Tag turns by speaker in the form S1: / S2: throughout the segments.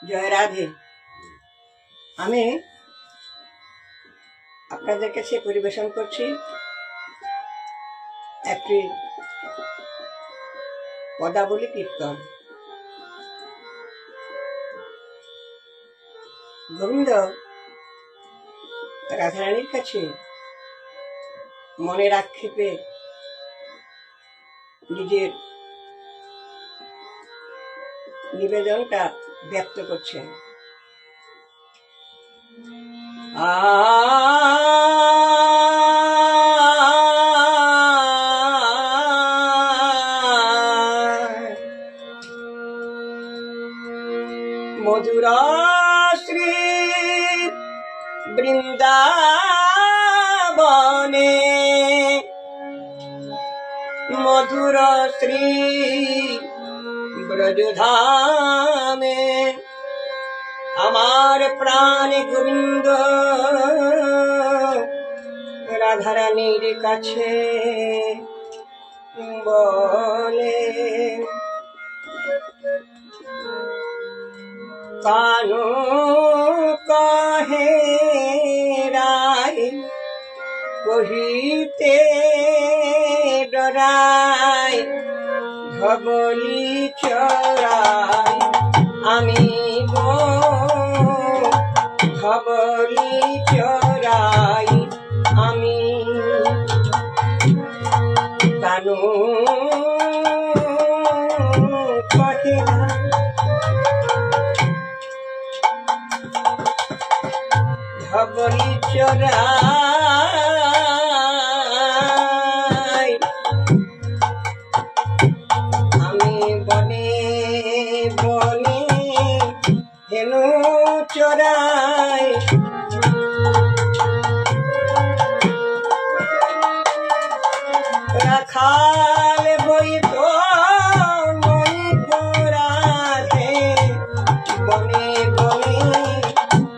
S1: জয় রাধে। আমি আপনাদের কাছে পরিবেশন করছি একটি পদাবলী কীর্তন। গোবিন্দ রাধারানীর কাছে মনের আক্ষেপে নিজের নিবেদনটা ব্যক্ত করছেন। মধুরা শ্রী বৃন্দাবনে, মধুর শ্রী ব্রজধামে আমার প্রাণ গোবিন্দ রাধারানীর কাছে বলে, কানো কহে রায় কহিতে ডরায়, ধবলি চড়াই আমি গো, ধবলি চড়াই আমি, কানো কহে ধবলি চড়াই আমি, বনে বনে হেনু চড়াই, রাখাল বই তো মই পড়াতে, বনে বনে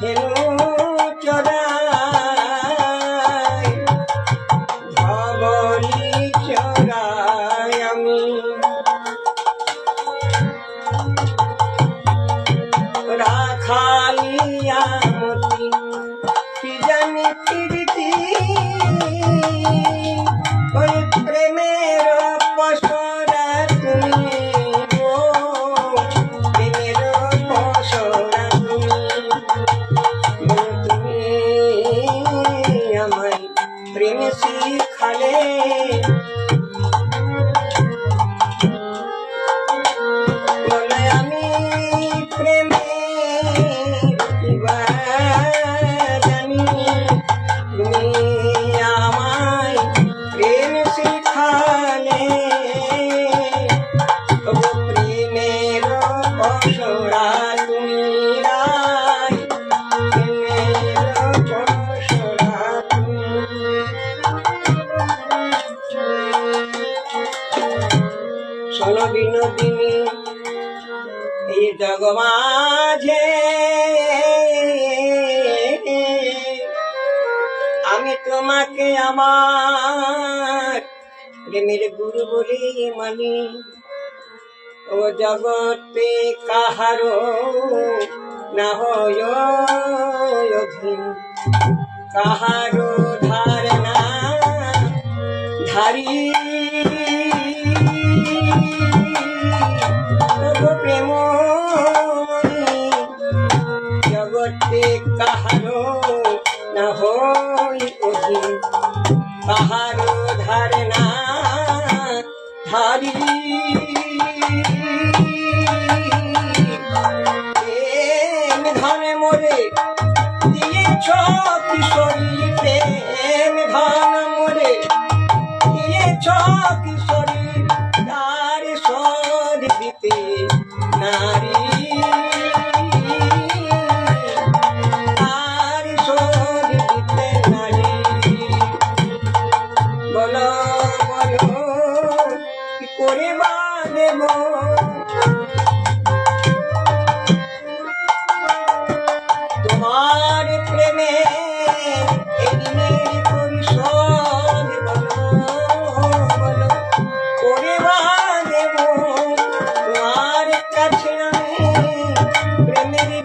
S1: হেনু চড়াই, ধবলি চড়াই আমি, রাখালিয়া মতি কি জানি প্রীতি, ওই প্রেমের পসরা তুমি গো, প্রেমের পসরা তুমি, তুমি আমায় প্রেম শিখালে, বলে আমি প্রেমে জানি, তুমি আমায় প্রেম শিখালে, তবু প্রেমের পসরা তুমি রাই, প্রেমের পসরা তুমি। শোনো বিনোদিনী, এই জগ মাঝে আমি তোমাকে আমার প্রেমের গুরু বলে মানি, ও জগতে কাহারো না হয় অধীন, কাহারো ধারণা ধারি, প্রেম জগতে কাহারো না হই অধীন, কাহারো ধারণা ধারি, প্রেম ধন মোরে দিয়েছ কিশোরী, প্রেম ধন মোরে দিয়েছ কিশোরী, তার শোধ দিতে নারী, তার শোধ দিতে নারী, বলো বলো কি করে বা দেব, তোমার প্রেমে এদিনের পরিশোধ, বলো বলো করে বা দেব, তোমার কাছে আমি প্রেমের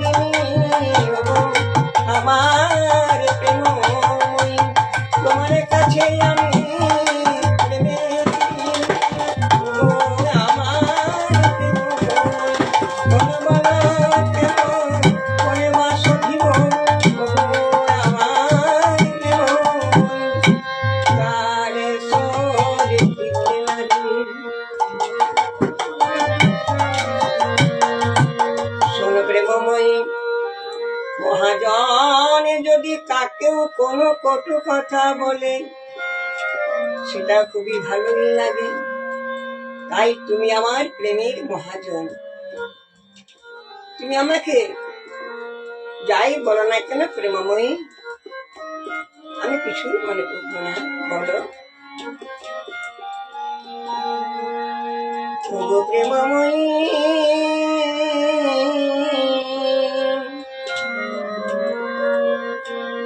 S1: মহাজন যদি কাকেও কোনো কটু কথা বলে সেটা খুবই ভালোই লাগে। তাই তুমি আমার প্রেমের মহাজন, তুমি আমাকে যাই বলো না কেন প্রেমময়ী, আমি কিছুই মনে করবো না। বলো ওগো প্রেমময়ী,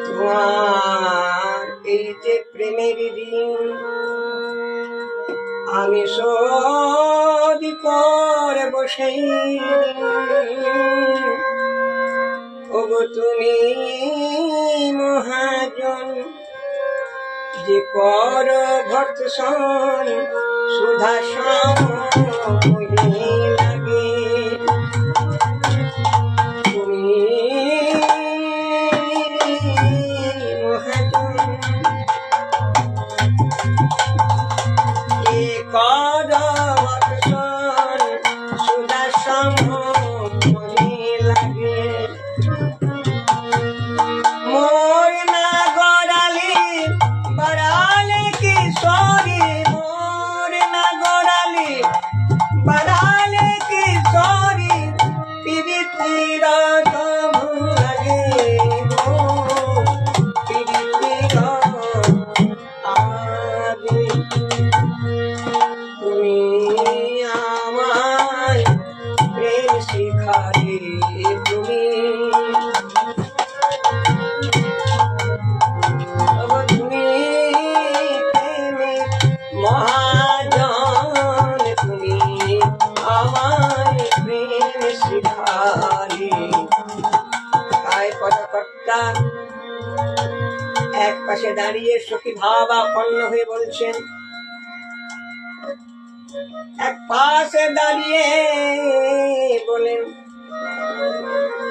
S1: তোমার এই যে প্রেমের ঋণ আমি শোধ করব সেই দিন। ওগো তুমি মহাজন যে কর ভর্ৎসন সুধা সময়ে লাগে, তুমি মহাজন যে কর ভর্ৎসন সুধা সময়ে লাগে। মোর না গড়ালি বাড়ালে কিশোরী, মোর না গড়ালি বাড়ালে কিশোরী, পিরিতির লাগে পিরিতির আগে। তুমি আমায় প্রেম শিখালে, তুমি মহাজন, তুমি আমায় প্রেম শিখালে। তাই পদকর্তা এক পাশে দাঁড়িয়ে সখী ভাবাপন্ন হয়ে বলছেন, এক পাশে দাঁড়িয়ে বলেন,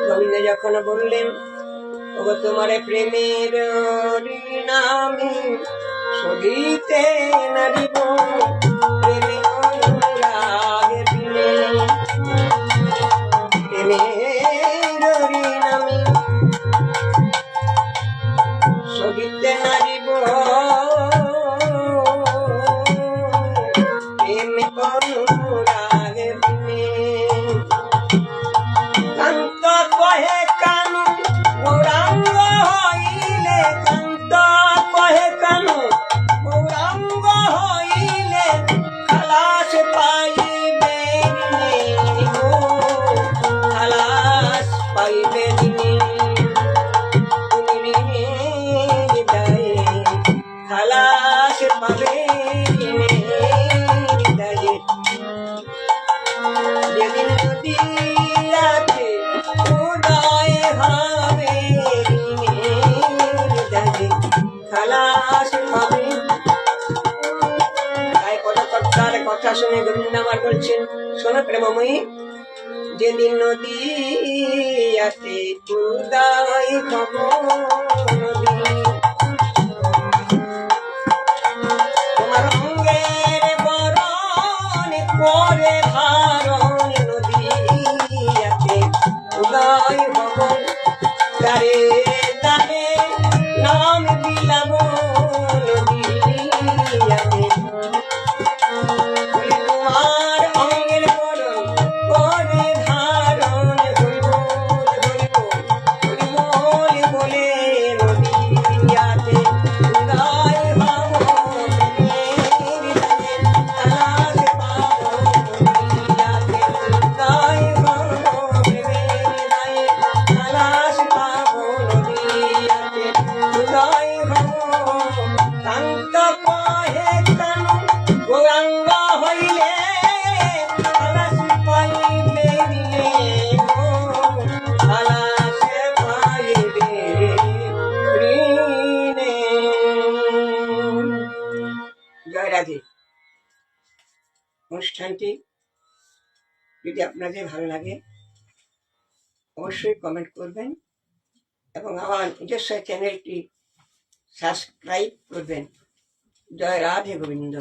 S1: গোবিন্দ যখন বললেন ওগো তোমার প্রেমের ঋণ আমি শোধিতে নারিব, প্রেমে অনুরাগে বিনে, প্রেমের ঋণ আমি শোধিতে নারিব, প্রেমে অনুরাগে বিনে। কান্ত কহে কানু গৌরাঙ্গ হইলে, কান্ত কহে কানু গৌরাঙ্গ হইলে, খালাস পাইবে গো, খালাস পাইবে তুমি হৃদয়ে, খালাস পাবে হৃদয়ে। যেদিন নদীয়াতে উদয় হবে হৃদয়ে, খালাস পাবে। তাই পদকর্তার কথা শুনে গোবিন্দ আমার বলছেন, শোনো প্রেমময়ী, যেদিন নদীয়াতে উদয় হব নদী, তোমার অঙ্গের বরণ করে ধারণ নদীয়াতে উদয় হব, তারে তারে নাম বিলাব নদীয়াতে। তোমার অঙ্গের বরণ করে ধারণ হইব, বলে নদীয়াতে উদয় হব, খালাস পাব নদীয়াতে উদয় হব, খালাস পাব নদীয়াতে উদয় হব। কান্ত কহে কানু গৌরাঙ্গ হইলে, খালাস পাইবে গো, খালাস পাইবে ঋণে। জয় রাধে। অনুষ্ঠানটি যদি আপনাদের ভালো লাগে অবশ্যই কমেন্ট করবেন এবং আমার নিজস্ব চ্যানেলটি সাবস্ক্রাইব করবেন। জয় রাধে গোবিন্দ।